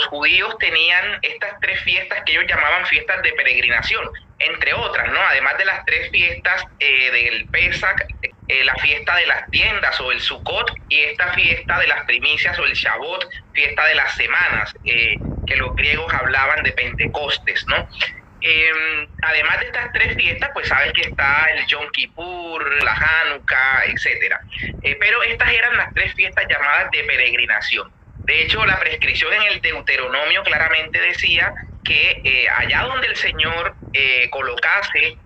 judíos tenían estas tres fiestas que ellos llamaban fiestas de peregrinación, entre otras, ¿no? Además de las tres fiestas del Pesach, la fiesta de las tiendas o el Sukkot, y esta fiesta de las primicias o el Shavuot, fiesta de las semanas, que los griegos hablaban de Pentecostes, ¿no? Además de estas tres fiestas, pues sabes que está el Yom Kippur, la Hanukkah, etcétera. Pero estas eran las tres fiestas llamadas de peregrinación. De hecho, la prescripción en el Deuteronomio claramente decía que allá donde el Señor colocase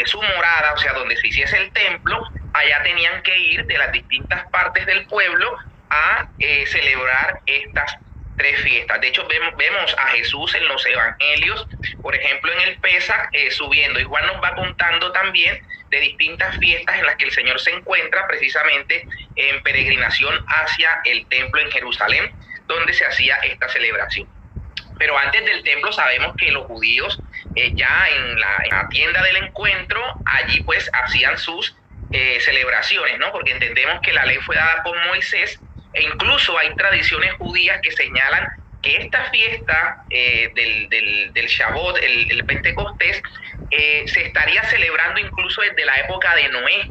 su morada, o sea, donde se hiciese el templo, allá tenían que ir de las distintas partes del pueblo a celebrar estas tres fiestas. De hecho, vemos a Jesús en los evangelios, por ejemplo, en el Pesach, subiendo. Y Juan nos va contando también de distintas fiestas en las que el Señor se encuentra precisamente en peregrinación hacia el templo en Jerusalén, donde se hacía esta celebración. Pero antes del templo sabemos que los judíos ya en la tienda del encuentro, allí pues hacían sus celebraciones, ¿no? Porque entendemos que la ley fue dada por Moisés, e incluso hay tradiciones judías que señalan que esta fiesta del Shavuot, el Pentecostés, se estaría celebrando incluso desde la época de Noé,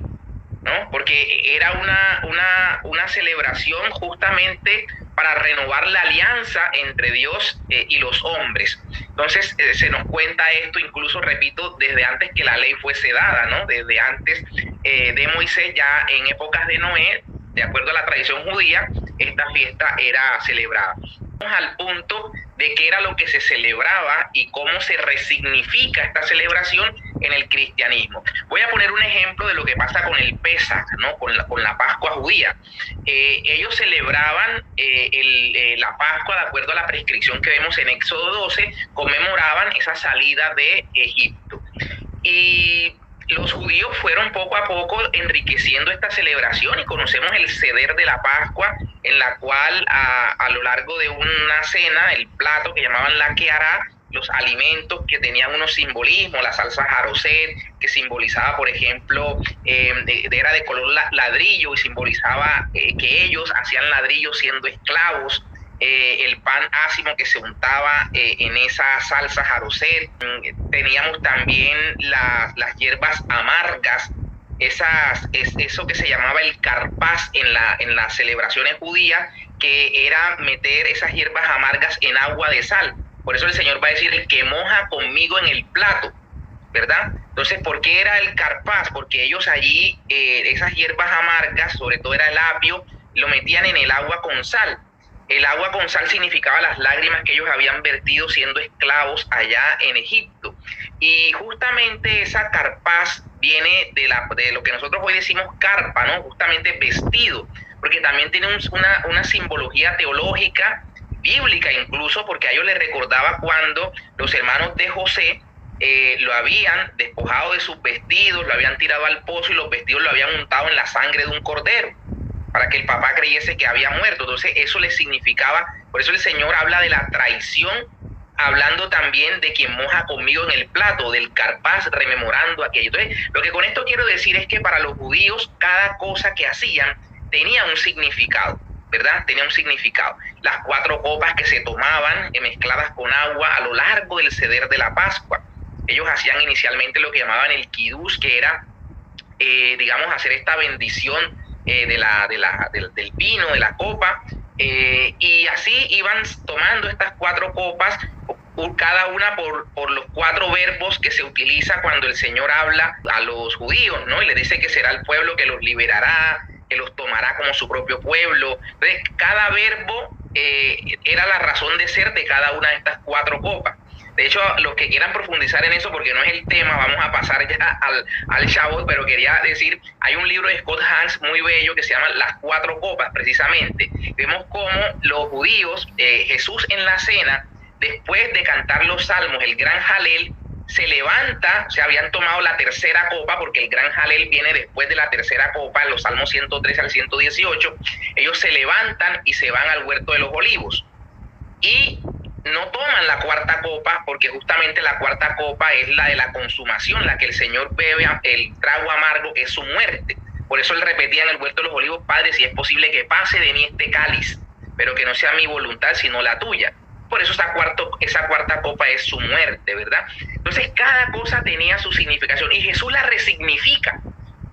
¿no? Porque era una celebración justamente para renovar la alianza entre Dios y los hombres. Entonces se nos cuenta esto, incluso, repito, desde antes que la ley fuese dada, ¿no? Desde antes de Moisés, ya en épocas de Noé, de acuerdo a la tradición judía, esta fiesta era celebrada. Vamos al punto de qué era lo que se celebraba y cómo se resignifica esta celebración en el cristianismo. Voy a poner un ejemplo de lo que pasa con el Pesach, ¿no? Con la Pascua judía. Ellos celebraban la Pascua de acuerdo a la prescripción que vemos en Éxodo 12, conmemoraban esa salida de Egipto. Y los judíos fueron poco a poco enriqueciendo esta celebración, y conocemos el Seder de la Pascua, en la cual a lo largo de una cena, el plato que llamaban la Kehará, los alimentos que tenían unos simbolismos, la salsa jaroset, que simbolizaba, por ejemplo, era de color ladrillo y simbolizaba que ellos hacían ladrillo siendo esclavos. El pan ácimo que se untaba en esa salsa jaroset. Teníamos también las hierbas amargas, eso que se llamaba el carpaz en las celebraciones judías, que era meter esas hierbas amargas en agua de sal. Por eso el Señor va a decir: el que moja conmigo en el plato, ¿verdad? Entonces, ¿por qué era el carpaz? Porque ellos allí, esas hierbas amargas, sobre todo era el apio, lo metían en el agua con sal. El agua con sal significaba las lágrimas que ellos habían vertido siendo esclavos allá en Egipto. Y justamente esa carpaz viene de lo que nosotros hoy decimos carpa, ¿no? Justamente vestido, porque también tiene una simbología teológica, bíblica incluso, porque a ellos les recordaba cuando los hermanos de José lo habían despojado de sus vestidos, lo habían tirado al pozo y los vestidos lo habían untado en la sangre de un cordero, para que el papá creyese que había muerto. Entonces eso le significaba, por eso el Señor habla de la traición, hablando también de quien moja conmigo en el plato, del carpaz, rememorando aquello. Entonces, lo que con esto quiero decir es que para los judíos cada cosa que hacían tenía un significado, ¿verdad? Tenía un significado. Las 4 copas que se tomaban mezcladas con agua a lo largo del Seder de la Pascua. Ellos hacían inicialmente lo que llamaban el kiddush, que era, digamos, hacer esta bendición del vino, de la copa, y así iban tomando estas 4 copas, cada una por los 4 verbos que se utiliza cuando el Señor habla a los judíos, ¿no? Y les dice que será el pueblo que los liberará, que los tomará como su propio pueblo. Entonces, cada verbo era la razón de ser de cada una de estas 4 copas. De hecho, los que quieran profundizar en eso, porque no es el tema, vamos a pasar ya al Shavuot, pero quería decir, hay un libro de Scott Hans muy bello que se llama Las 4 copas, precisamente. Vemos cómo los judíos, Jesús en la cena, después de cantar los salmos, el gran Jalel, se levanta, se habían tomado la tercera copa, porque el gran Jalel viene después de la tercera copa, en los salmos 113 al 118, ellos se levantan y se van al huerto de los olivos. Y no toman la 4ª copa, porque justamente la 4ª copa es la de la consumación, la que el Señor bebe, el trago amargo es su muerte. Por eso él repetía en el huerto de los olivos: Padre, si es posible que pase de mí este cáliz, pero que no sea mi voluntad sino la tuya. por eso esa cuarta copa es su muerte, ¿verdad? Entonces cada cosa tenía su significación y Jesús la resignifica.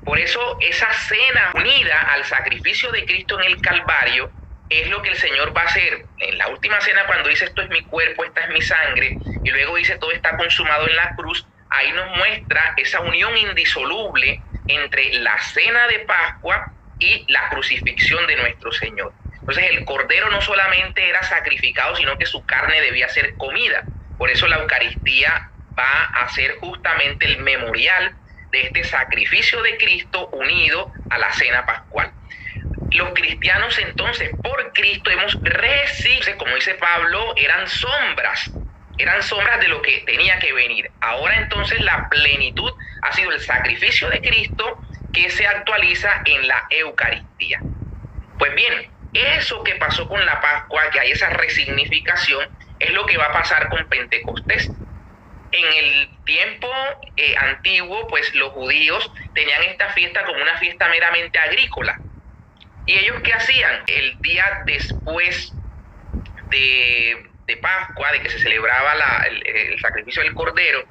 Por eso esa cena unida al sacrificio de Cristo en el Calvario es lo que el Señor va a hacer en la última cena cuando dice esto es mi cuerpo, esta es mi sangre, y luego dice todo está consumado en la cruz. Ahí nos muestra esa unión indisoluble entre la cena de Pascua y la crucifixión de nuestro Señor. Entonces el Cordero no solamente era sacrificado, sino que su carne debía ser comida. Por eso la Eucaristía va a ser justamente el memorial de este sacrificio de Cristo unido a la cena pascual. Los cristianos entonces por Cristo hemos recibido, como dice Pablo, eran sombras de lo que tenía que venir. Ahora entonces la plenitud ha sido el sacrificio de Cristo que se actualiza en la Eucaristía. Pues bien, eso que pasó con la Pascua, que hay esa resignificación, es lo que va a pasar con Pentecostés. En el tiempo antiguo, pues los judíos tenían esta fiesta como una fiesta meramente agrícola. ¿Y ellos qué hacían? El día después de Pascua, de que se celebraba el sacrificio del Cordero,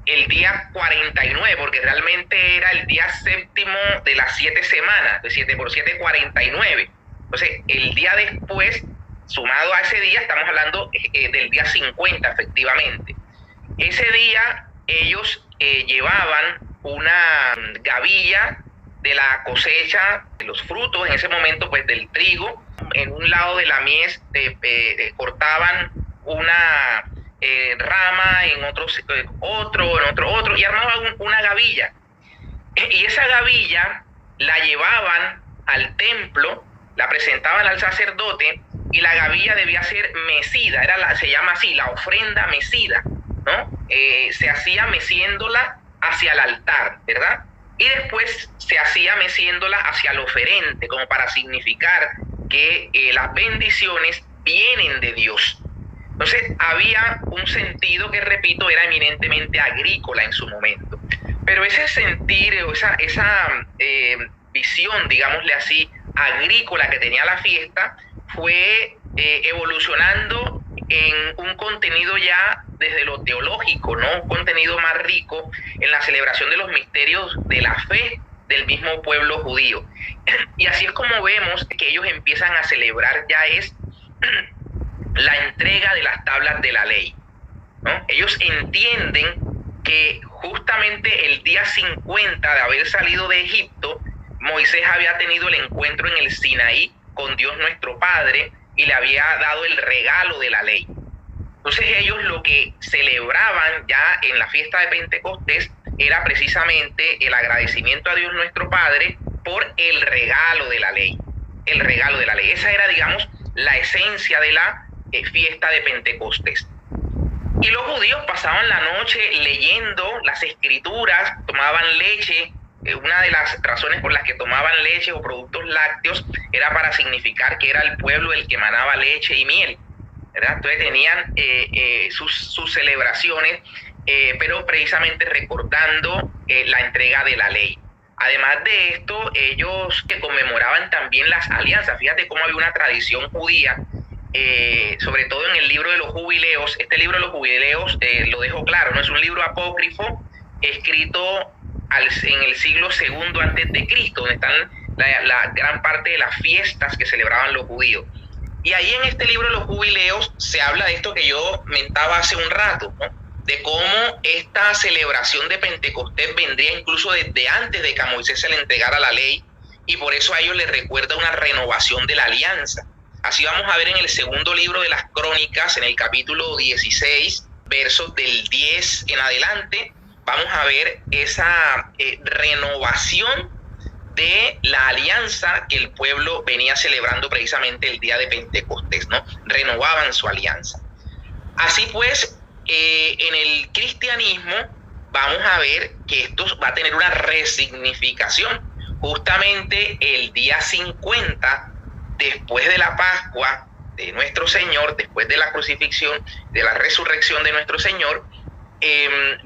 el día 49, porque realmente era el día séptimo de las 7 semanas, de 7 por 7, 49. Entonces, el día después, sumado a ese día, estamos hablando del día 50, efectivamente. Ese día ellos llevaban una gavilla de la cosecha de los frutos, en ese momento pues del trigo. En un lado de la mies cortaban una rama, en otro, y armaban una gavilla. Y esa gavilla la llevaban al templo, la presentaban al sacerdote, y la gavilla debía ser mecida, se llama así, la ofrenda mecida, ¿no? Se hacía meciéndola hacia el altar, ¿verdad? Y después se hacía meciéndola hacia el oferente, como para significar que las bendiciones vienen de Dios. Entonces había un sentido que, repito, era eminentemente agrícola en su momento. Pero ese sentir, esa visión, digámosle así, agrícola que tenía la fiesta, fue evolucionando en un contenido ya desde lo teológico, ¿no? Un contenido más rico en la celebración de los misterios de la fe del mismo pueblo judío. Y así es como vemos que ellos empiezan a celebrar ya es la entrega de las tablas de la ley, ¿no? Ellos entienden que justamente el día 50 de haber salido de Egipto, Moisés había tenido el encuentro en el Sinaí con Dios nuestro Padre y le había dado el regalo de la ley. Entonces ellos lo que celebraban ya en la fiesta de Pentecostés era precisamente el agradecimiento a Dios nuestro Padre por el regalo de la ley. El regalo de la ley. Esa era, digamos, la esencia de la fiesta de Pentecostés. Y los judíos pasaban la noche leyendo las escrituras, tomaban leche. Una de las razones por las que tomaban leche o productos lácteos era para significar que era el pueblo el que emanaba leche y miel, ¿verdad? Entonces tenían sus celebraciones, pero precisamente recordando la entrega de la ley. Además de esto, ellos que conmemoraban también las alianzas. Fíjate cómo había una tradición judía, sobre todo en el libro de los jubileos. Este libro de los jubileos, lo dejo claro, no es un libro apócrifo escrito en el siglo II antes de Cristo, donde están la gran parte de las fiestas que celebraban los judíos. Y ahí en este libro de los jubileos se habla de esto que yo mentaba hace un rato, ¿no? De cómo esta celebración de Pentecostés vendría incluso desde antes de que a Moisés se le entregara la ley, y por eso a ellos les recuerda una renovación de la alianza. Así vamos a ver en el segundo libro de las Crónicas, en el capítulo 16, versos del 10 en adelante, vamos a ver esa renovación de la alianza que el pueblo venía celebrando precisamente el día de Pentecostés, ¿no? Renovaban su alianza. Así pues, en el cristianismo vamos a ver que esto va a tener una resignificación. Justamente el día 50, después de la Pascua de nuestro Señor, después de la crucifixión, de la resurrección de nuestro Señor,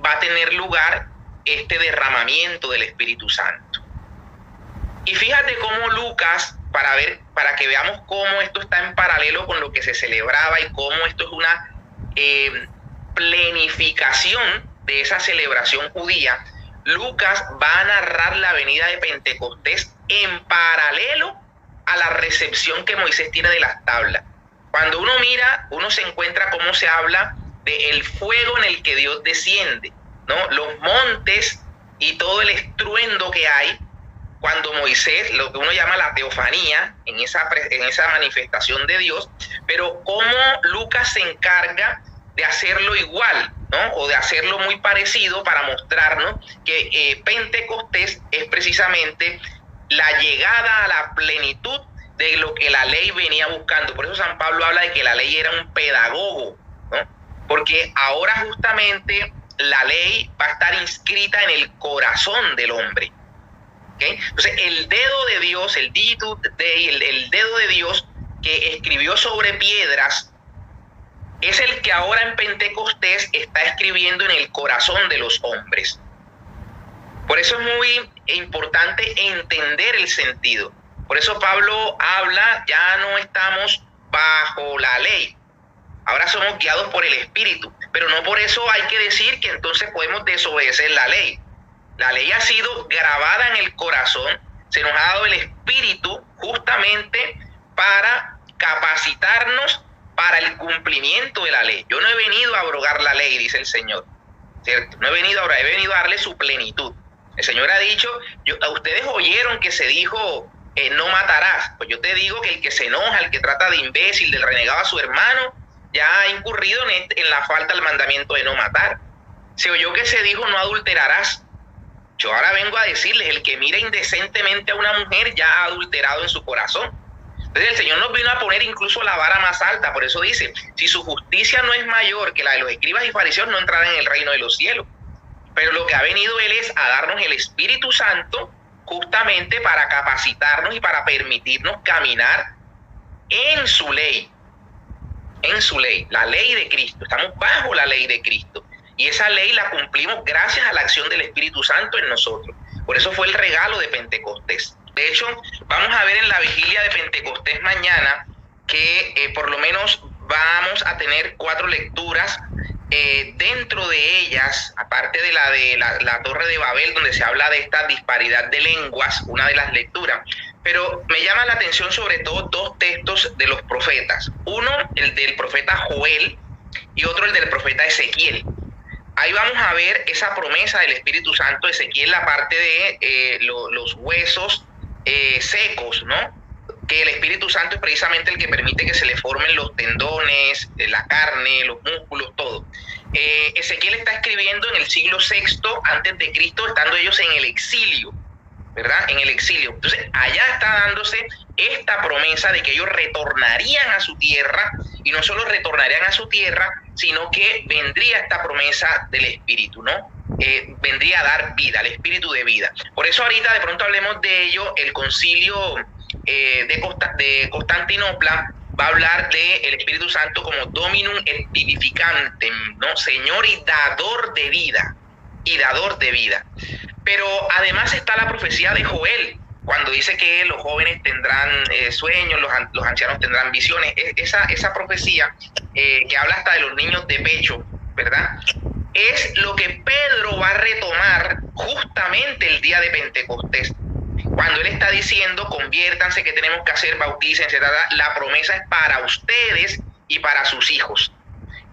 va a tener lugar este derramamiento del Espíritu Santo. Y fíjate cómo Lucas para que veamos cómo esto está en paralelo con lo que se celebraba y cómo esto es una planificación de esa celebración judía. Lucas va a narrar la venida de Pentecostés en paralelo a la recepción que Moisés tiene de las tablas. Cuando uno mira, uno se encuentra cómo se habla del fuego en el que Dios desciende, ¿no? Los montes y todo el estruendo que hay cuando Moisés, lo que uno llama la teofanía, en esa manifestación de Dios, pero cómo Lucas se encarga de hacerlo igual, ¿no? O de hacerlo muy parecido para mostrarnos que Pentecostés es precisamente la llegada a la plenitud de lo que la ley venía buscando. Por eso San Pablo habla de que la ley era un pedagogo, ¿no? Porque ahora justamente la ley va a estar inscrita en el corazón del hombre. ¿Okay? Entonces el dedo de Dios, el digitus Dei, el dedo de Dios que escribió sobre piedras, es el que ahora en Pentecostés está escribiendo en el corazón de los hombres. Por eso es muy importante entender el sentido. Por eso Pablo habla, ya no estamos bajo la ley, ahora somos guiados por el Espíritu, pero no por eso hay que decir que entonces podemos desobedecer la ley. La ley ha sido grabada en el corazón, se nos ha dado el Espíritu justamente para capacitarnos para el cumplimiento de la ley. Yo no he venido a abrogar la ley, dice el Señor, ¿cierto? No he venido a abrogar, he venido a darle su plenitud. El Señor ha dicho, ustedes oyeron que se dijo, no matarás. Pues yo te digo que el que se enoja, el que trata de imbécil, del renegado a su hermano, ya ha incurrido en la falta del mandamiento de no matar. Se oyó que se dijo, no adulterarás. Yo ahora vengo a decirles, el que mira indecentemente a una mujer ya ha adulterado en su corazón. Entonces el Señor nos vino a poner incluso la vara más alta. Por eso dice, si su justicia no es mayor que la de los escribas y fariseos, no entrarán en el reino de los cielos. Pero lo que ha venido Él es a darnos el Espíritu Santo justamente para capacitarnos y para permitirnos caminar en su ley. En su ley, la ley de Cristo. Estamos bajo la ley de Cristo. Y esa ley la cumplimos gracias a la acción del Espíritu Santo en nosotros. Por eso fue el regalo de Pentecostés. De hecho, vamos a ver en la vigilia de Pentecostés mañana que por lo menos vamos a tener 4 lecturas. Dentro de ellas, aparte de la Torre de Babel, donde se habla de esta disparidad de lenguas, una de las lecturas, pero me llama la atención sobre todo 2 textos de los profetas. Uno, el del profeta Joel, y otro, el del profeta Ezequiel. Ahí vamos a ver esa promesa del Espíritu Santo. Ezequiel, la parte de los huesos secos, ¿no? Que el Espíritu Santo es precisamente el que permite que se le formen los tendones, la carne, los músculos, todo. Ezequiel está escribiendo en el siglo VI antes de Cristo, estando ellos en el exilio, ¿verdad? En el exilio. Entonces, allá está dándose esta promesa de que ellos retornarían a su tierra, y no solo retornarían a su tierra, sino que vendría esta promesa del Espíritu, ¿no? Vendría a dar vida, el Espíritu de vida. Por eso ahorita de pronto hablemos de ello. El concilio de Constantinopla va a hablar del Espíritu Santo como Dominum et Vivificantem, ¿no? Señor y dador de vida, Pero además está la profecía de Joel, cuando dice que los jóvenes tendrán sueños, los ancianos tendrán visiones. Esa profecía que habla hasta de los niños de pecho, ¿verdad? Es lo que Pedro va a retomar justamente el día de Pentecostés. Cuando él está diciendo, conviértanse, ¿qué tenemos que hacer? Bautícense, la promesa es para ustedes y para sus hijos.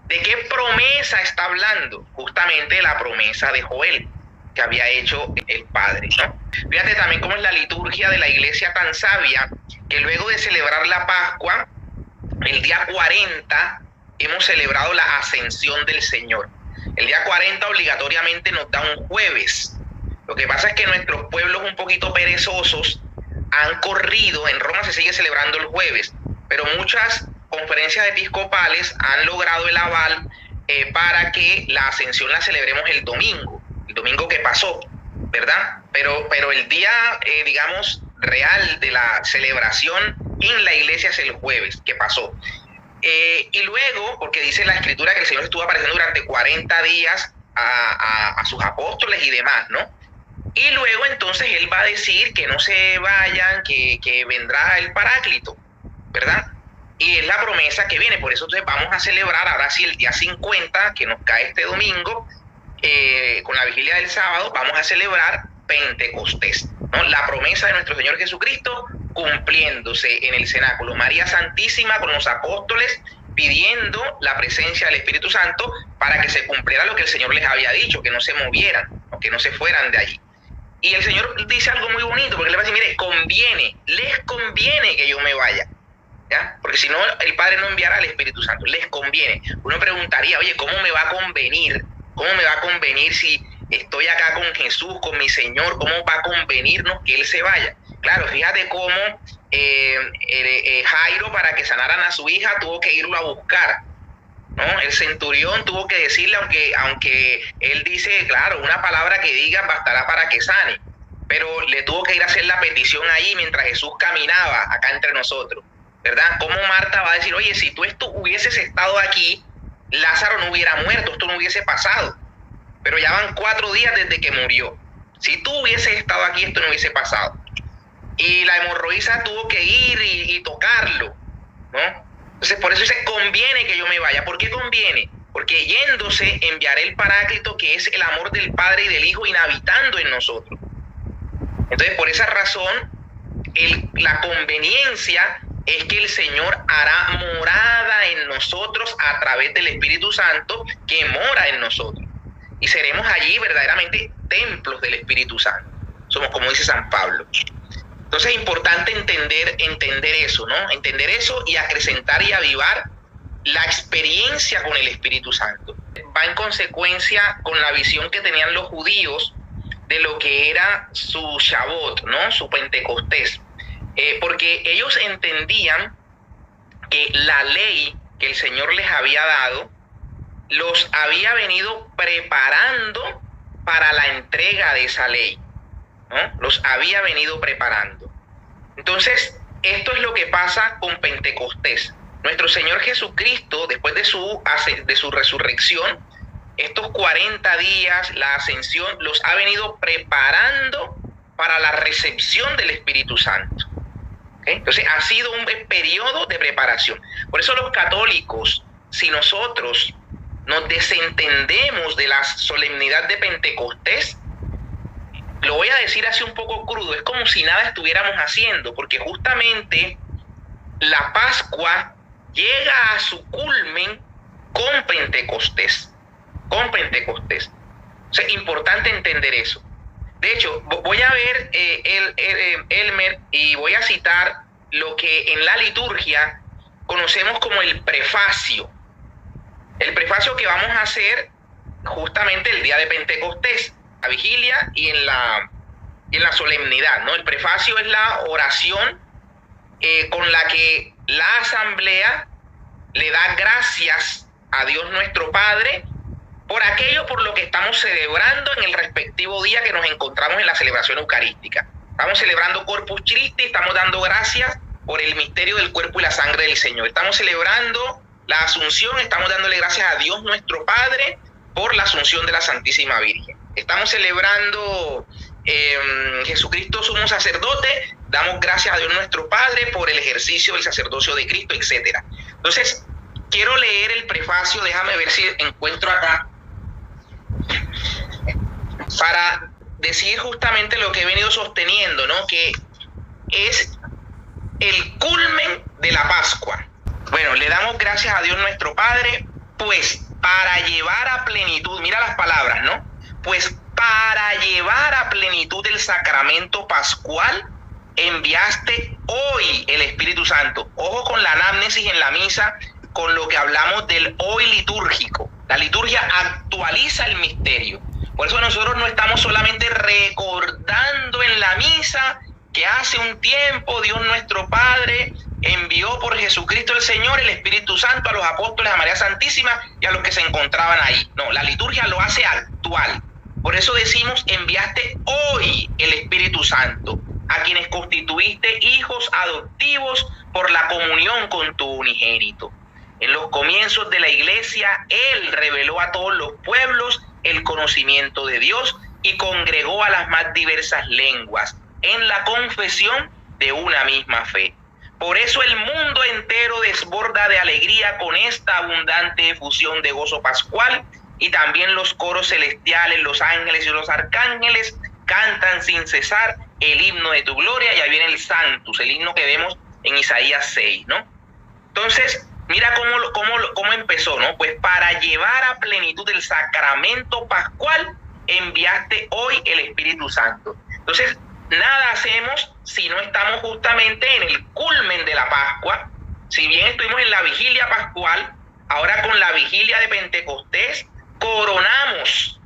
¿De qué promesa está hablando? Justamente la promesa de Joel, que había hecho el Padre, ¿no? Fíjate también cómo es la liturgia de la iglesia tan sabia, que luego de celebrar la Pascua, el día 40, hemos celebrado la ascensión del Señor. El día 40 obligatoriamente nos da un jueves. Lo que pasa es que nuestros pueblos un poquito perezosos han corrido. En Roma se sigue celebrando el jueves, pero muchas conferencias episcopales han logrado el aval para que la ascensión la celebremos el domingo que pasó, ¿verdad? Pero el día, digamos, real de la celebración en la iglesia es el jueves que pasó. Y luego, porque dice la Escritura que el Señor estuvo apareciendo durante 40 días a sus apóstoles y demás, ¿no? Y luego entonces él va a decir que no se vayan, que vendrá el Paráclito, ¿verdad? Y es la promesa que viene. Por eso entonces vamos a celebrar ahora sí el día 50, que nos cae este domingo, con la vigilia del sábado, vamos a celebrar Pentecostés, ¿no? La promesa de nuestro Señor Jesucristo cumpliéndose en el cenáculo. María Santísima con los apóstoles pidiendo la presencia del Espíritu Santo para que se cumpliera lo que el Señor les había dicho, que no se movieran, o que no se fueran de allí. Y el Señor dice algo muy bonito, porque le va a decir, mire, les conviene que yo me vaya, ¿ya? Porque si no, el Padre no enviará al Espíritu Santo, les conviene. Uno preguntaría, oye, ¿cómo me va a convenir? ¿Cómo me va a convenir si estoy acá con Jesús, con mi Señor? ¿Cómo va a convenirnos que Él se vaya? Claro, fíjate cómo Jairo, para que sanaran a su hija, tuvo que irlo a buscar, ¿no? El centurión tuvo que decirle, aunque él dice, claro, una palabra que diga bastará para que sane, pero le tuvo que ir a hacer la petición ahí mientras Jesús caminaba acá entre nosotros, ¿verdad? ¿Cómo Marta va a decir, oye, si tú hubieses estado aquí, Lázaro no hubiera muerto, esto no hubiese pasado? Pero ya van 4 días desde que murió. Si tú hubieses estado aquí, esto no hubiese pasado. Y la hemorroísa tuvo que ir y tocarlo, ¿no? Entonces, por eso dice, conviene que yo me vaya. ¿Por qué conviene? Porque yéndose enviaré el Paráclito, que es el amor del Padre y del Hijo inhabitando en nosotros. Entonces, por esa razón, la conveniencia es que el Señor hará morada en nosotros a través del Espíritu Santo que mora en nosotros. Y seremos allí verdaderamente templos del Espíritu Santo. Somos, como dice San Pablo. Entonces es importante entender eso, ¿no? Entender eso y acrecentar y avivar la experiencia con el Espíritu Santo. Va en consecuencia con la visión que tenían los judíos de lo que era su Shabbat, ¿no? Su Pentecostés. Porque ellos entendían que la ley que el Señor les había dado los había venido preparando para la entrega de esa ley, ¿no? Los había venido preparando. Entonces, esto es lo que pasa con Pentecostés. Nuestro Señor Jesucristo, después de su resurrección, estos 40 días, la ascensión, los ha venido preparando para la recepción del Espíritu Santo. ¿Okay? Entonces, ha sido un periodo de preparación. Por eso los católicos, si nosotros nos desentendemos de la solemnidad de Pentecostés, lo voy a decir así un poco crudo, es como si nada estuviéramos haciendo, porque justamente la Pascua llega a su culmen con Pentecostés. Con Pentecostés. O sea, es importante entender eso. De hecho, voy a ver, Elmer, y voy a citar lo que en la liturgia conocemos como el prefacio. El prefacio que vamos a hacer justamente el día de Pentecostés, la vigilia y en la solemnidad, ¿no? El prefacio es la oración con la que la asamblea le da gracias a Dios nuestro Padre por aquello por lo que estamos celebrando en el respectivo día que nos encontramos en la celebración eucarística. Estamos celebrando Corpus Christi, estamos dando gracias por el misterio del cuerpo y la sangre del Señor. Estamos celebrando la Asunción, estamos dándole gracias a Dios nuestro Padre por la Asunción de la Santísima Virgen. Estamos celebrando Jesucristo sumo sacerdote, damos gracias a Dios nuestro Padre por el ejercicio del sacerdocio de Cristo, etc. Entonces, quiero leer el prefacio, déjame ver si encuentro acá, para decir justamente lo que he venido sosteniendo, ¿no? Que es el culmen de la Pascua. Bueno, le damos gracias a Dios nuestro Padre, pues para llevar a plenitud, mira las palabras, ¿no? Pues para llevar a plenitud el sacramento pascual, enviaste hoy el Espíritu Santo. Ojo con la anamnesis en la misa, con lo que hablamos del hoy litúrgico. La liturgia actualiza el misterio. Por eso nosotros no estamos solamente recordando en la misa que hace un tiempo Dios nuestro Padre envió por Jesucristo el Señor el Espíritu Santo a los apóstoles, a María Santísima y a los que se encontraban ahí. No, la liturgia lo hace actual. Por eso decimos, enviaste hoy el Espíritu Santo a quienes constituiste hijos adoptivos por la comunión con tu unigénito. En los comienzos de la iglesia, Él reveló a todos los pueblos el conocimiento de Dios y congregó a las más diversas lenguas en la confesión de una misma fe. Por eso el mundo entero desborda de alegría con esta abundante efusión de gozo pascual, y también los coros celestiales, los ángeles y los arcángeles cantan sin cesar el himno de tu gloria. Ya viene el Sanctus, el himno que vemos en Isaías 6, ¿no? Entonces, mira cómo empezó, ¿no? Pues para llevar a plenitud el sacramento pascual, enviaste hoy el Espíritu Santo. Entonces, nada hacemos si no estamos justamente en el culmen de la Pascua. Si bien estuvimos en la vigilia pascual, ahora con la vigilia de Pentecostés, coronamos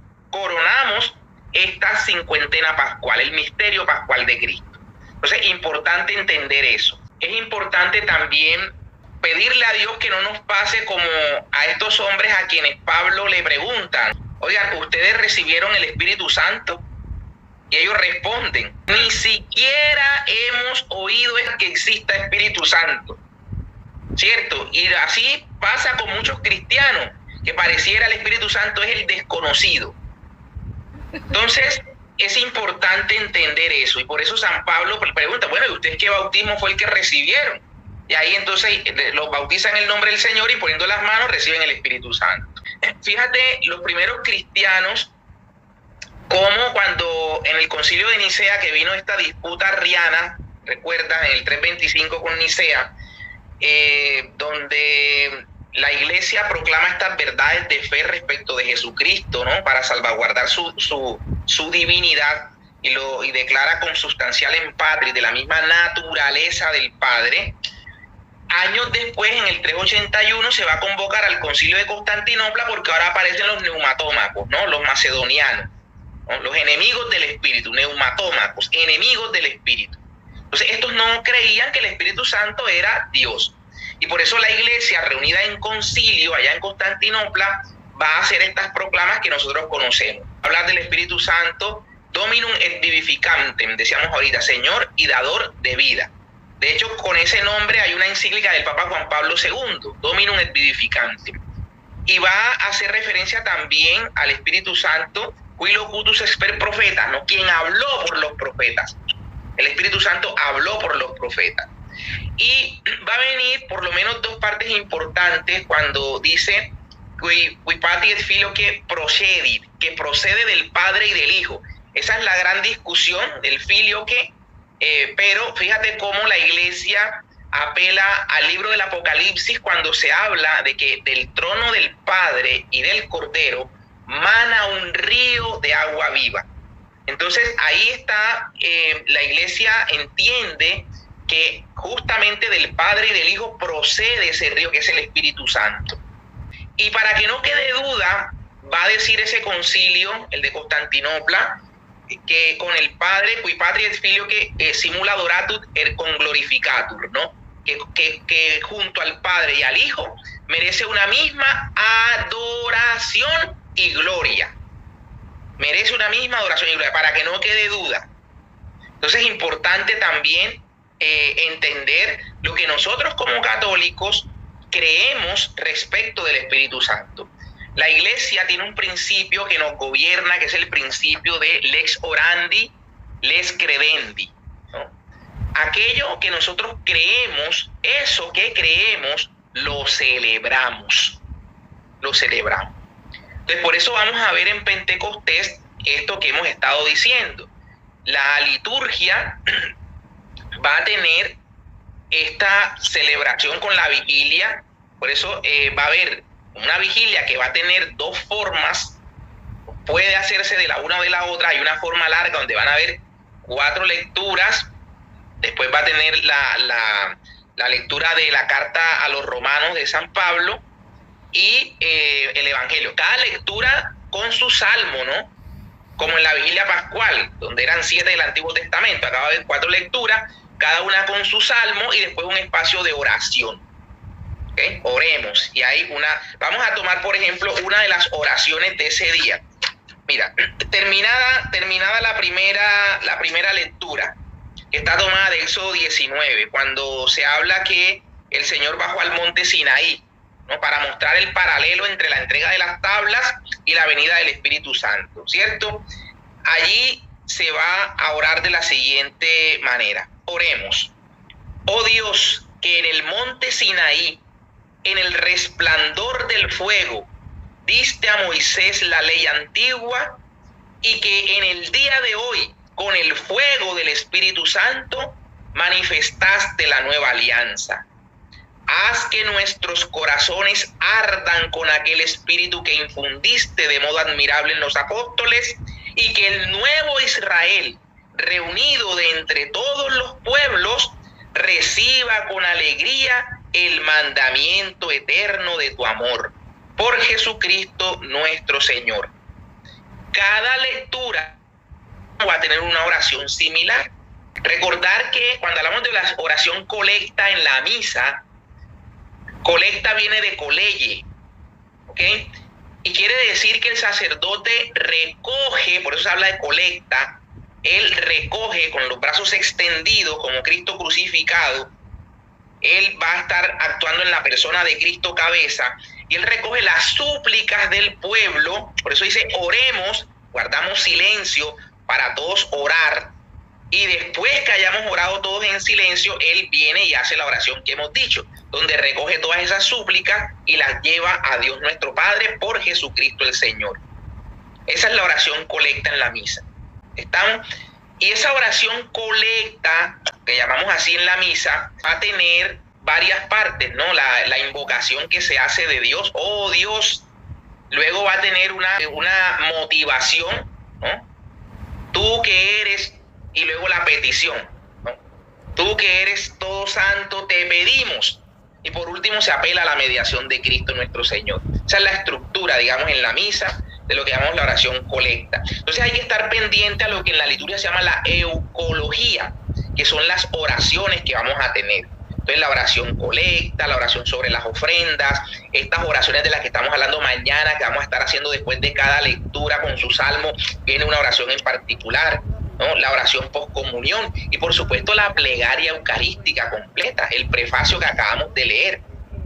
esta cincuentena pascual, el misterio pascual de Cristo. Entonces, importante entender eso. Es importante también pedirle a Dios que no nos pase como a estos hombres a quienes Pablo le preguntan: oigan, ¿ustedes recibieron el Espíritu Santo? Y ellos responden: ni siquiera hemos oído que exista Espíritu Santo, ¿cierto? Y así pasa con muchos cristianos, que pareciera el Espíritu Santo es el desconocido. Entonces, es importante entender eso, y por eso San Pablo pregunta: bueno, ¿y ustedes qué bautismo fue el que recibieron? Y ahí entonces los bautizan en el nombre del Señor y poniendo las manos reciben el Espíritu Santo. Fíjate, los primeros cristianos, como cuando en el concilio de Nicea, que vino esta disputa arriana, recuerdas, en el 325 con Nicea, donde la iglesia proclama estas verdades de fe respecto de Jesucristo, ¿no? Para salvaguardar su divinidad, y declara consubstancial en Patris, de la misma naturaleza del Padre. Años después, en el 381, se va a convocar al concilio de Constantinopla, porque ahora aparecen los neumatómacos, ¿no? Los macedonianos, ¿no? Los enemigos del Espíritu, neumatómacos, enemigos del Espíritu. Entonces, estos no creían que el Espíritu Santo era Dios. Y por eso la iglesia, reunida en concilio allá en Constantinopla, va a hacer estas proclamas que nosotros conocemos. Hablar del Espíritu Santo, Dominum et Vivificantem, decíamos ahorita, Señor y dador de vida. De hecho, con ese nombre hay una encíclica del Papa Juan Pablo II, Dominum et Vivificantem. Y va a hacer referencia también al Espíritu Santo, qui locutus exper profetas, ¿no? Quien habló por los profetas. El Espíritu Santo habló por los profetas. Y va a venir por lo menos dos partes importantes cuando dice qui patri et filio que procedit, que procede del Padre y del Hijo. Esa es la gran discusión del filio que, pero fíjate cómo la iglesia apela al libro del Apocalipsis cuando se habla de que del trono del Padre y del Cordero mana un río de agua viva. Entonces ahí está, la iglesia entiende que justamente del Padre y del Hijo procede ese río, que es el Espíritu Santo. Y para que no quede duda, va a decir ese concilio, el de Constantinopla, que con el Padre, qui patri et filio que simula adoratur et conglorificatur, ¿no? Que junto al Padre y al Hijo merece una misma adoración y gloria. Merece una misma adoración y gloria, para que no quede duda. Entonces es importante también entender lo que nosotros como católicos creemos respecto del Espíritu Santo. La iglesia tiene un principio que nos gobierna, que es el principio de lex orandi, lex credendi, ¿no? Aquello que nosotros creemos, eso que creemos, lo celebramos. Lo celebramos. Entonces, por eso vamos a ver en Pentecostés esto que hemos estado diciendo. La liturgia va a tener esta celebración con la vigilia. Por eso va a haber una vigilia que va a tener dos formas. Puede hacerse de la una o de la otra. Hay una forma larga donde van a haber 4 lecturas. Después va a tener la lectura de la carta a los romanos de San Pablo y el Evangelio. Cada lectura con su salmo, ¿no? Como en la vigilia pascual, donde eran 7 del Antiguo Testamento. Acá va a haber 4 lecturas, cada una con su salmo, y después un espacio de oración. ¿Okay? Oremos. Y hay vamos a tomar, por ejemplo, una de las oraciones de ese día. Mira, terminada la primera lectura, que está tomada de Éxodo 19, cuando se habla que el Señor bajó al monte Sinaí, ¿no? Para mostrar el paralelo entre la entrega de las tablas y la venida del Espíritu Santo, ¿cierto? allí se va a orar de la siguiente manera. Oremos. Oh Dios, que en el monte Sinaí, en el resplandor del fuego, diste a Moisés la ley antigua, y que en el día de hoy, con el fuego del Espíritu Santo, manifestaste la nueva alianza. Haz que nuestros corazones ardan con aquel espíritu que infundiste de modo admirable en los apóstoles, y que el nuevo Israel, reunido de entre todos los pueblos, reciba con alegría el mandamiento eterno de tu amor. Por Jesucristo nuestro Señor. Cada lectura va a tener una oración similar. Recordar que cuando hablamos de la oración colecta en la misa, colecta viene de coleye, ¿ok? Y quiere decir que el sacerdote recoge, por eso se habla de colecta, él recoge con los brazos extendidos como Cristo crucificado, él va a estar actuando en la persona de Cristo cabeza, y él recoge las súplicas del pueblo. Por eso dice, oremos, guardamos silencio para todos orar, y después que hayamos orado todos en silencio, él viene y hace la oración que hemos dicho, donde recoge todas esas súplicas y las lleva a Dios nuestro Padre por Jesucristo el Señor. Esa es la oración colecta en la misa. ¿Estamos? Y esa oración colecta, que llamamos así en la misa, va a tener varias partes, ¿no? La invocación que se hace de Dios, oh Dios. Luego va a tener una motivación, ¿no? Tú que eres, y luego la petición, ¿no? Tú que eres todo santo, te pedimos. Y por último se apela a la mediación de Cristo nuestro Señor. Esa es la estructura, digamos, en la misa de lo que llamamos la oración colecta. Entonces hay que estar pendiente a lo que en la liturgia se llama la eucología, que son las oraciones que vamos a tener. Entonces la oración colecta, la oración sobre las ofrendas, estas oraciones de las que estamos hablando mañana, que vamos a estar haciendo después de cada lectura con su salmo, viene una oración en particular, ¿no? La oración postcomunión y por supuesto la plegaria eucarística completa, el prefacio que acabamos de leer,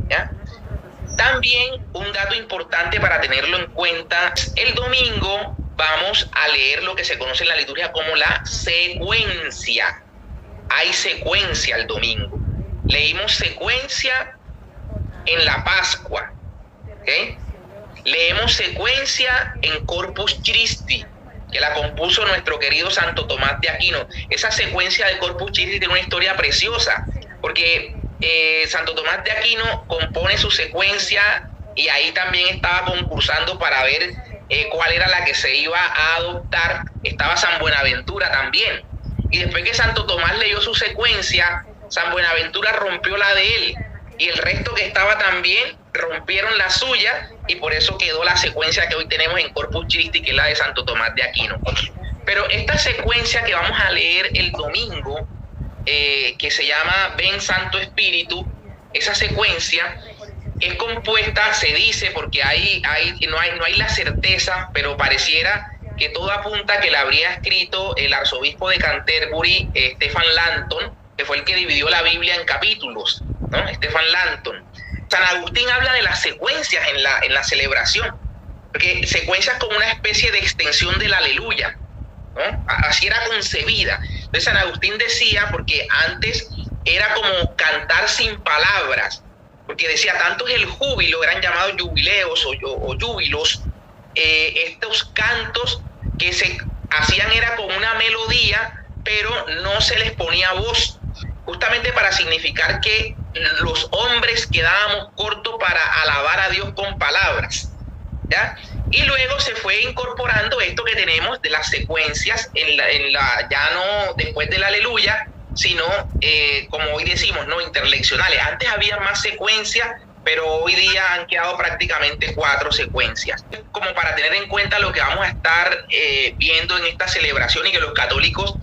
¿ya? También un dato importante para tenerlo en cuenta, el domingo vamos a leer lo que se conoce en la liturgia como la secuencia. Hay secuencia el domingo. Leímos secuencia en la Pascua, ¿okay? Leemos secuencia en Corpus Christi, que la compuso nuestro querido Santo Tomás de Aquino. Esa secuencia de Corpus Christi tiene una historia preciosa, porque Santo Tomás de Aquino compone su secuencia y ahí también estaba concursando para ver cuál era la que se iba a adoptar. Estaba San Buenaventura también. Y después que Santo Tomás leyó su secuencia, San Buenaventura rompió la de él y el resto que estaba también rompieron la suya, y por eso quedó la secuencia que hoy tenemos en Corpus Christi, que es la de Santo Tomás de Aquino. Pero esta secuencia que vamos a leer el domingo, que se llama Ven Santo Espíritu, esa secuencia es compuesta, se dice, porque no hay la certeza, pero pareciera que todo apunta que la habría escrito el arzobispo de Canterbury, Stephen Langton, que fue el que dividió la Biblia en capítulos, ¿no? Stephen Langton. San Agustín habla de las secuencias en la celebración, porque secuencias como una especie de extensión del aleluya, ¿no? Así era concebida. Entonces San Agustín decía, porque antes era como cantar sin palabras, porque decía, tanto es el júbilo, eran llamados jubileos o júbilos, estos cantos que se hacían era con una melodía, pero no se les ponía voz, justamente para significar que los hombres quedábamos cortos para alabar a Dios con palabras, ¿ya? Y luego se fue incorporando esto que tenemos de las secuencias ya no después del aleluya, sino como hoy decimos, ¿no? Interleccionales. Antes había más secuencias, pero hoy día han quedado prácticamente 4 secuencias. Como para tener en cuenta lo que vamos a estar viendo en esta celebración, y que los católicos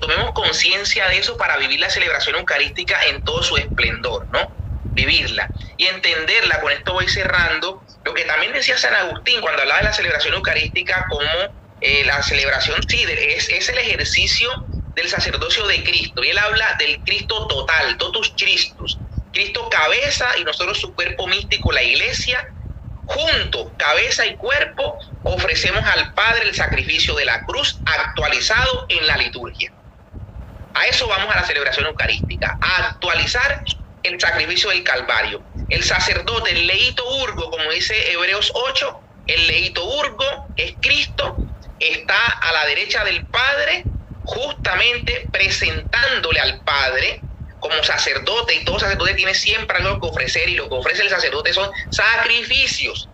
tomemos conciencia de eso para vivir la celebración eucarística en todo su esplendor, ¿no? Vivirla y entenderla. Con esto voy cerrando. Lo que también decía San Agustín cuando hablaba de la celebración eucarística, como la celebración, sí, es el ejercicio del sacerdocio de Cristo. Y él habla del Cristo total, totus Christus. Cristo cabeza y nosotros su cuerpo místico, la iglesia, juntos, cabeza y cuerpo, ofrecemos al Padre el sacrificio de la cruz actualizado en la liturgia. A eso vamos a la celebración eucarística, a actualizar el sacrificio del Calvario. El sacerdote, el leíto-urgo, como dice Hebreos 8, el leíto-urgo, que es Cristo, está a la derecha del Padre, justamente presentándole al Padre como sacerdote, y todo sacerdote tiene siempre algo que ofrecer, y lo que ofrece el sacerdote son sacrificios.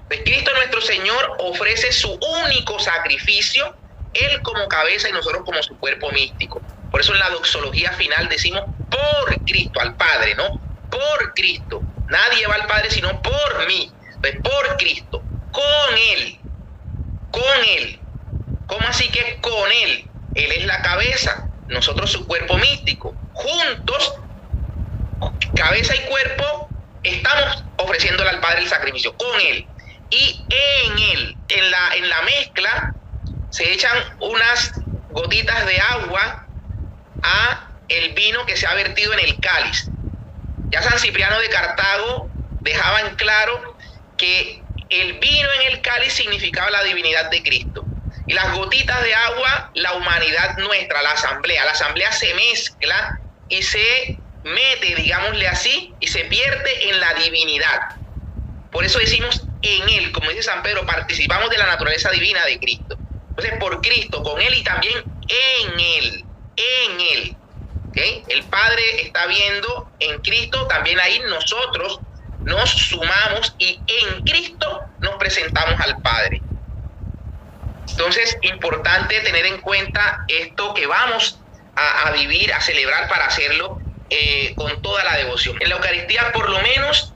Pues Cristo nuestro Señor ofrece su único sacrificio, Él como cabeza y nosotros como su cuerpo místico. Por eso en la doxología final decimos por Cristo al Padre, ¿no? Por Cristo. Nadie va al Padre sino por mí. Pues por Cristo, con Él, con Él. ¿Cómo así que con Él? Él es la cabeza, nosotros su cuerpo místico. Juntos, cabeza y cuerpo, estamos ofreciéndole al Padre el sacrificio, con Él. Y en Él, en la mezcla, se echan unas gotitas de agua a el vino que se ha vertido en el cáliz. Ya San Cipriano de Cartago dejaba en claro que el vino en el cáliz significaba la divinidad de Cristo. Y las gotitas de agua, la humanidad nuestra, la asamblea. La asamblea se mezcla y se mete, digámosle así, y se pierde en la divinidad. Por eso decimos en Él, como dice San Pedro, participamos de la naturaleza divina de Cristo. Entonces, por Cristo, con Él y también en Él, en Él. ¿Okay? El Padre está viendo en Cristo, también ahí nosotros nos sumamos y en Cristo nos presentamos al Padre. Entonces, importante tener en cuenta esto que vamos a vivir, a celebrar para hacerlo con toda la devoción. En la Eucaristía, por lo menos,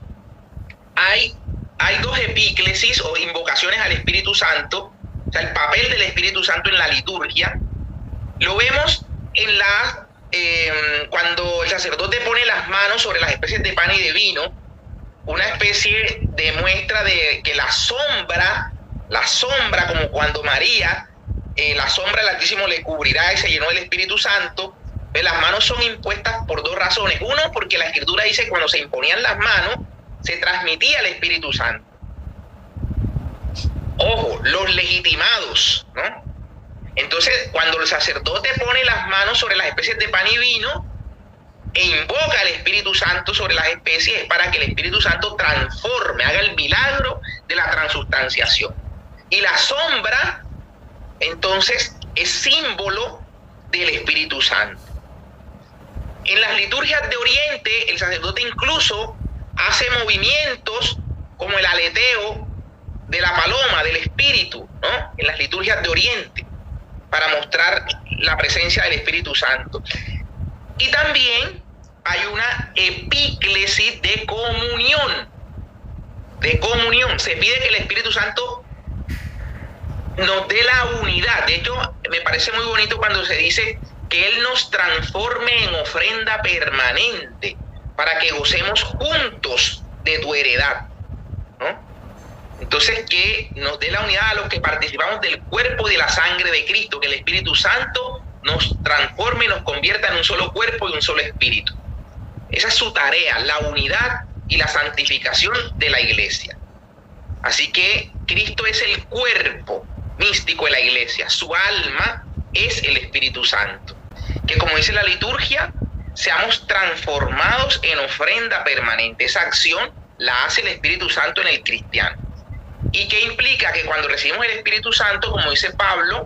hay dos epíclesis o invocaciones al Espíritu Santo, o sea, el papel del Espíritu Santo en la liturgia. Lo vemos en cuando el sacerdote pone las manos sobre las especies de pan y de vino, una especie de muestra de que la sombra, como cuando María, la sombra del Altísimo le cubrirá y se llenó del Espíritu Santo. Las manos son impuestas por dos razones. Uno, porque la Escritura dice que cuando se imponían las manos, se transmitía el Espíritu Santo. Ojo, los legitimados, ¿no? Entonces, cuando el sacerdote pone las manos sobre las especies de pan y vino e invoca al Espíritu Santo sobre las especies, es para que el Espíritu Santo transforme, haga el milagro de la transustanciación. Y la sombra, entonces, es símbolo del Espíritu Santo. En las liturgias de Oriente, el sacerdote incluso hace movimientos como el aleteo de la paloma, del Espíritu, ¿no? En las liturgias de Oriente, para mostrar la presencia del Espíritu Santo. Y también hay una epíclesis de comunión. Se pide que el Espíritu Santo nos dé la unidad. De hecho, me parece muy bonito cuando se dice que Él nos transforme en ofrenda permanente para que gocemos juntos de tu heredad, ¿no? Entonces, que nos dé la unidad a los que participamos del cuerpo y de la sangre de Cristo, que el Espíritu Santo nos transforme y nos convierta en un solo cuerpo y un solo espíritu. Esa es su tarea, la unidad y la santificación de la iglesia. Así que Cristo es el cuerpo místico de la iglesia, su alma es el Espíritu Santo. Que, como dice la liturgia, seamos transformados en ofrenda permanente. Esa acción la hace el Espíritu Santo en el cristiano. ¿Y qué implica? Que cuando recibimos el Espíritu Santo, como dice Pablo,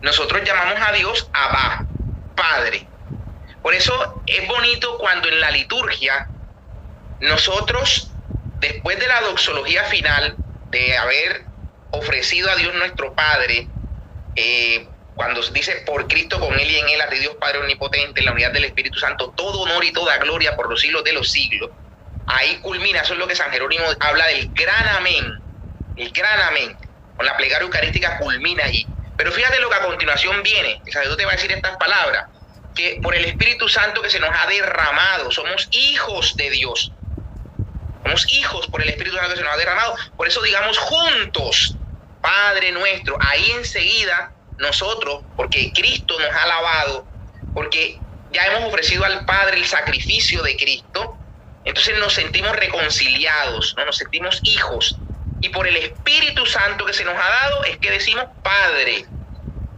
nosotros llamamos a Dios Abba, Padre. Por eso es bonito cuando en la liturgia nosotros, después de la doxología final, de haber ofrecido a Dios nuestro Padre, cuando dice por Cristo, con Él y en Él, a ti Dios Padre Omnipotente, en la unidad del Espíritu Santo, todo honor y toda gloria por los siglos de los siglos. Ahí culmina, eso es lo que San Jerónimo habla del gran amén. El gran amén, con la plegaria eucarística culmina allí. Pero fíjate lo que a continuación viene. El sacerdote va a decir estas palabras, que por el Espíritu Santo que se nos ha derramado, somos hijos de Dios. Somos hijos por el Espíritu Santo que se nos ha derramado. Por eso digamos juntos, Padre nuestro. Ahí enseguida nosotros, porque Cristo nos ha lavado, porque ya hemos ofrecido al Padre el sacrificio de Cristo, entonces nos sentimos reconciliados, ¿no? Nos sentimos hijos. Y por el Espíritu Santo que se nos ha dado es que decimos Padre,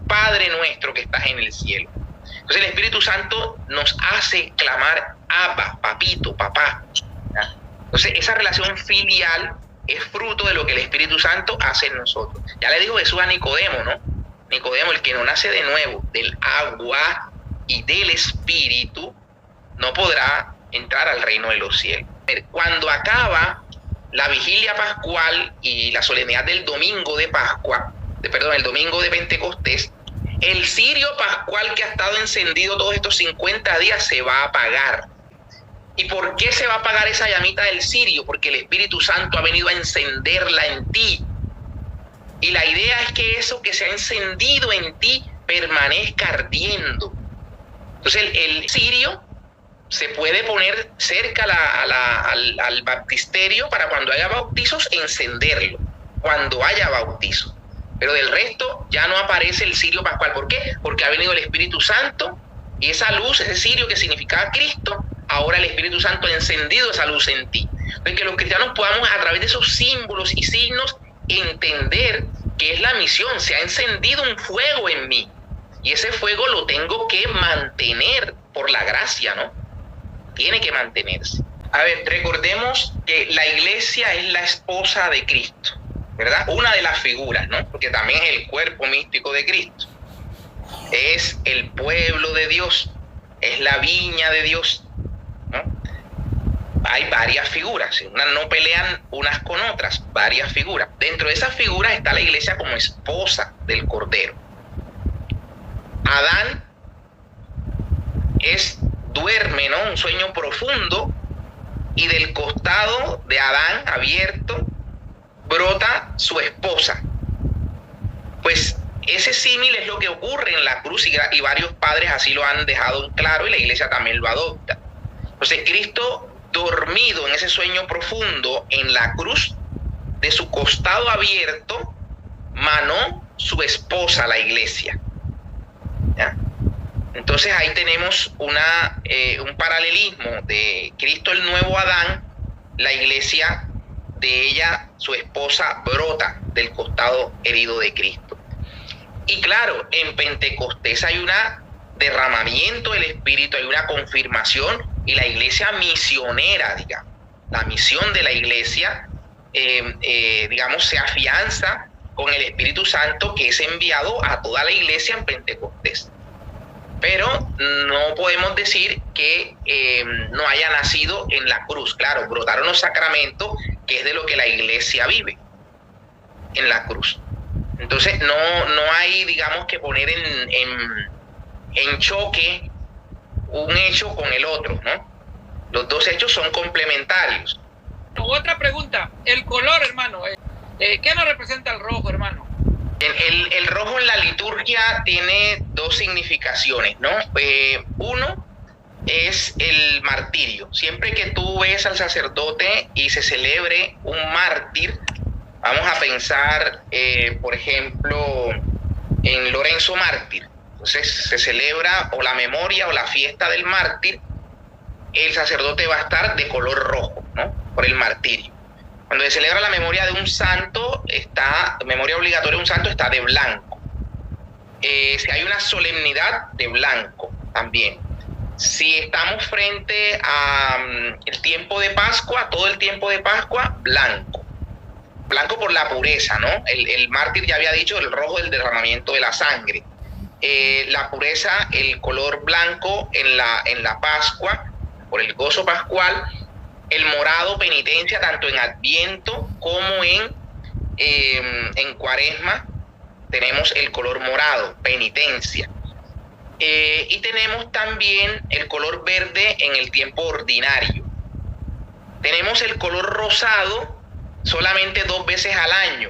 Padre nuestro que estás en el cielo. Entonces el Espíritu Santo nos hace clamar Abba, papito, papá. ¿Ya? Entonces esa relación filial es fruto de lo que el Espíritu Santo hace en nosotros. Ya le dijo Jesús a Nicodemo, ¿no? Nicodemo, el que no nace de nuevo del agua y del Espíritu, no podrá entrar al reino de los cielos. Cuando acaba la vigilia pascual y la solemnidad del domingo de Pascua, el domingo de Pentecostés, el cirio pascual que ha estado encendido todos estos 50 días se va a apagar. ¿Y por qué se va a apagar esa llamita del cirio? Porque el Espíritu Santo ha venido a encenderla en ti. Y la idea es que eso que se ha encendido en ti permanezca ardiendo. Entonces el cirio se puede poner cerca al baptisterio para cuando haya bautizos encenderlo, cuando haya bautizos. Pero del resto ya no aparece el cirio pascual. ¿Por qué? Porque ha venido el Espíritu Santo y esa luz, ese cirio que significaba Cristo, ahora el Espíritu Santo ha encendido esa luz en ti. Entonces que los cristianos podamos a través de esos símbolos y signos entender que es la misión. Se ha encendido un fuego en mí y ese fuego lo tengo que mantener por la gracia, ¿no? Tiene que mantenerse. A ver, recordemos que la iglesia es la esposa de Cristo, ¿verdad? Una de las figuras, ¿no? Porque también es el cuerpo místico de Cristo. Es el pueblo de Dios, es la viña de Dios, ¿no? Hay varias figuras, unas no pelean unas con otras, varias figuras. Dentro de esas figuras está la iglesia como esposa del Cordero. Adán duerme, ¿no? Un sueño profundo, y del costado de Adán abierto brota su esposa. Pues ese símil es lo que ocurre en la cruz y varios padres así lo han dejado en claro y la iglesia también lo adopta. Entonces Cristo dormido en ese sueño profundo en la cruz, de su costado abierto manó su esposa, la iglesia. ¿Ya? Entonces ahí tenemos un paralelismo de Cristo el nuevo Adán, la iglesia de ella, su esposa brota del costado herido de Cristo. Y claro, en Pentecostés hay un derramamiento del Espíritu, hay una confirmación y la iglesia misionera, digamos, la misión de la iglesia, digamos, se afianza con el Espíritu Santo que es enviado a toda la iglesia en Pentecostés. Pero no podemos decir que no haya nacido en la cruz. Claro, brotaron los sacramentos, que es de lo que la iglesia vive en la cruz. Entonces no hay, digamos, que poner en choque un hecho con el otro, ¿no? Los dos hechos son complementarios. Otra pregunta, el color, hermano, ¿qué nos representa el rojo, hermano? El rojo en la liturgia tiene dos significaciones, ¿no? Uno es el martirio. Siempre que tú ves al sacerdote y se celebre un mártir, vamos a pensar, por ejemplo, en Lorenzo Mártir. Entonces se celebra o la memoria o la fiesta del mártir, el sacerdote va a estar de color rojo, ¿no? Por el martirio. Cuando se celebra la memoria de un santo, memoria obligatoria de un santo, está de blanco. Si hay una solemnidad, de blanco también. Si estamos frente a el tiempo de Pascua, todo el tiempo de Pascua, blanco. Blanco por la pureza, ¿no? El mártir ya había dicho el rojo del derramamiento de la sangre. La pureza, el color blanco en la Pascua, por el gozo pascual. El morado, penitencia, tanto en Adviento como en Cuaresma, tenemos el color morado, penitencia. Y tenemos también el color verde en el tiempo ordinario. Tenemos el color rosado solamente 2 veces al año.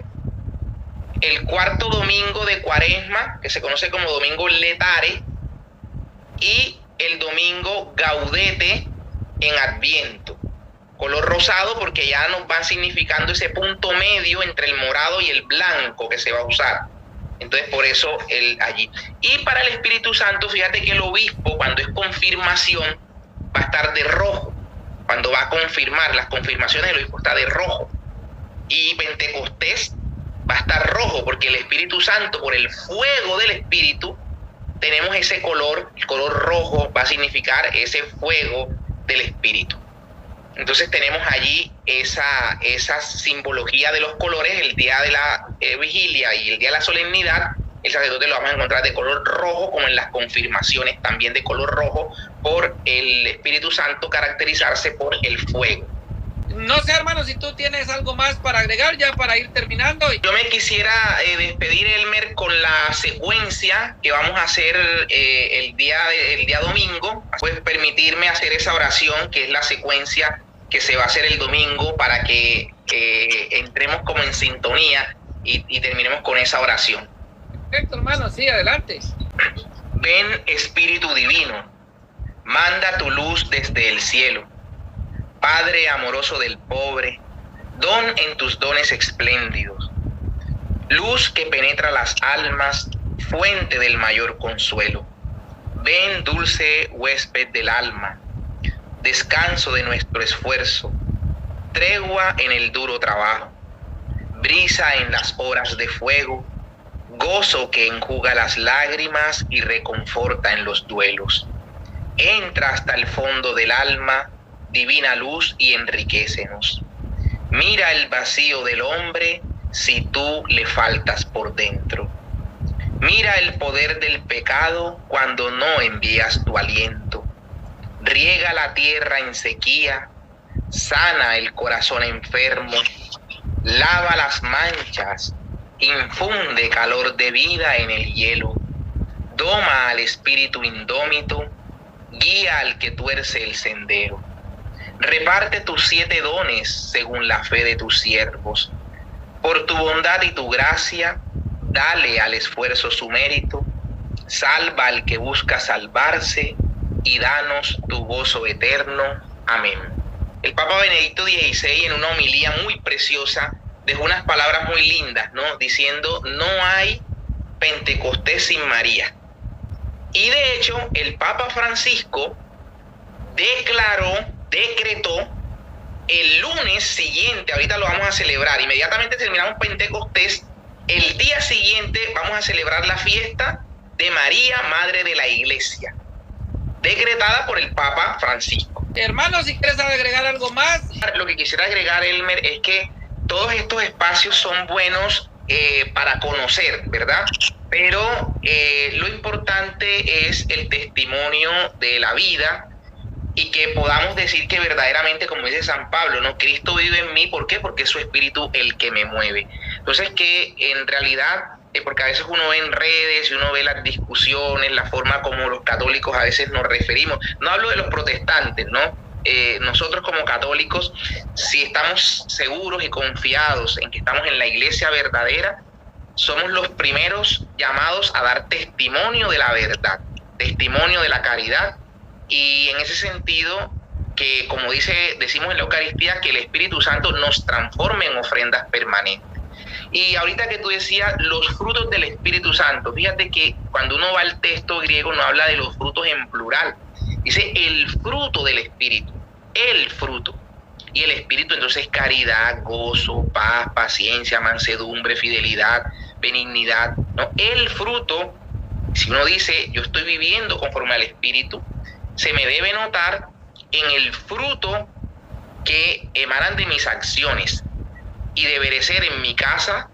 El cuarto domingo de Cuaresma, que se conoce como domingo letare, y el domingo gaudete en Adviento. Color rosado porque ya nos va significando ese punto medio entre el morado y el blanco que se va a usar. Entonces por eso allí. Y para el Espíritu Santo, fíjate que el obispo cuando es confirmación va a estar de rojo. Cuando va a confirmar, las confirmaciones del obispo está de rojo. Y Pentecostés va a estar rojo porque el Espíritu Santo, por el fuego del Espíritu, tenemos ese color. El color rojo va a significar ese fuego del Espíritu. Entonces tenemos allí esa simbología de los colores. El día de la vigilia y el día de la solemnidad, el sacerdote lo vamos a encontrar de color rojo, como en las confirmaciones también de color rojo, por el Espíritu Santo caracterizarse por el fuego. No sé, hermano, si tú tienes algo más para agregar ya para ir terminando. Yo me quisiera despedir, Elmer, con la secuencia que vamos a hacer el día domingo. Puedes permitirme hacer esa oración, que es la secuencia que se va a hacer el domingo, para que entremos como en sintonía y terminemos con esa oración. Perfecto, hermano, sí, adelante. Ven, Espíritu Divino, manda tu luz desde el cielo. Padre amoroso del pobre, don en tus dones espléndidos. Luz que penetra las almas, fuente del mayor consuelo. Ven, dulce huésped del alma, descanso de nuestro esfuerzo, tregua en el duro trabajo, brisa en las horas de fuego, gozo que enjuga las lágrimas y reconforta en los duelos. Entra hasta el fondo del alma, divina luz, y enriquécenos. Mira el vacío del hombre si tú le faltas por dentro. Mira el poder del pecado cuando no envías tu aliento. Riega la tierra en sequía, sana el corazón enfermo, lava las manchas, infunde calor de vida en el hielo, doma al espíritu indómito, guía al que tuerce el sendero. Reparte tus 7 dones según la fe de tus siervos. Por tu bondad y tu gracia, dale al esfuerzo su mérito. Salva al que busca salvarse y danos tu gozo eterno. Amén. El Papa Benedicto XVI, en una homilía muy preciosa, dejó unas palabras muy lindas, ¿no? Diciendo: no hay Pentecostés sin María. Y de hecho, el Papa Francisco decretó el lunes siguiente, ahorita lo vamos a celebrar, inmediatamente terminamos Pentecostés, el día siguiente vamos a celebrar la fiesta de María, Madre de la Iglesia, decretada por el Papa Francisco. Hermano, si quieres agregar algo más. Lo que quisiera agregar, Elmer, es que todos estos espacios son buenos para conocer, ¿verdad? Pero lo importante es el testimonio de la vida, y que podamos decir que verdaderamente, como dice San Pablo, ¿no? Cristo vive en mí. ¿Por qué? Porque es su espíritu el que me mueve. Entonces, que en realidad, porque a veces uno ve en redes y uno ve las discusiones, la forma como los católicos a veces nos referimos, no hablo de los protestantes, ¿no? Nosotros como católicos, si estamos seguros y confiados en que estamos en la iglesia verdadera, somos los primeros llamados a dar testimonio de la verdad, testimonio de la caridad. Y en ese sentido, que como decimos en la Eucaristía, que el Espíritu Santo nos transforme en ofrendas permanentes. Y ahorita que tú decías los frutos del Espíritu Santo, fíjate que cuando uno va al texto griego no habla de los frutos en plural, dice el fruto del Espíritu, el fruto. Y el Espíritu entonces es caridad, gozo, paz, paciencia, mansedumbre, fidelidad, benignidad, ¿no? El fruto, si uno dice yo estoy viviendo conforme al Espíritu, se me debe notar en el fruto que emanan de mis acciones, y deberé ser en mi casa,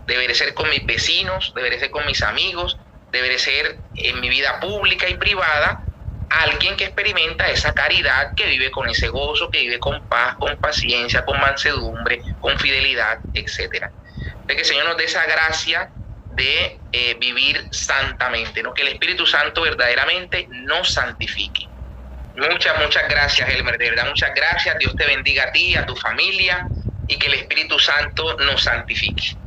deberé ser con mis vecinos, deberé ser con mis amigos, deberé ser en mi vida pública y privada alguien que experimenta esa caridad, que vive con ese gozo, que vive con paz, con paciencia, con mansedumbre, con fidelidad, etc. De que el Señor nos dé esa gracia de vivir santamente, ¿no? Que el Espíritu Santo verdaderamente nos santifique. Muchas gracias, Elmer, de verdad, muchas gracias. Dios te bendiga a ti, a tu familia, y que el Espíritu Santo nos santifique.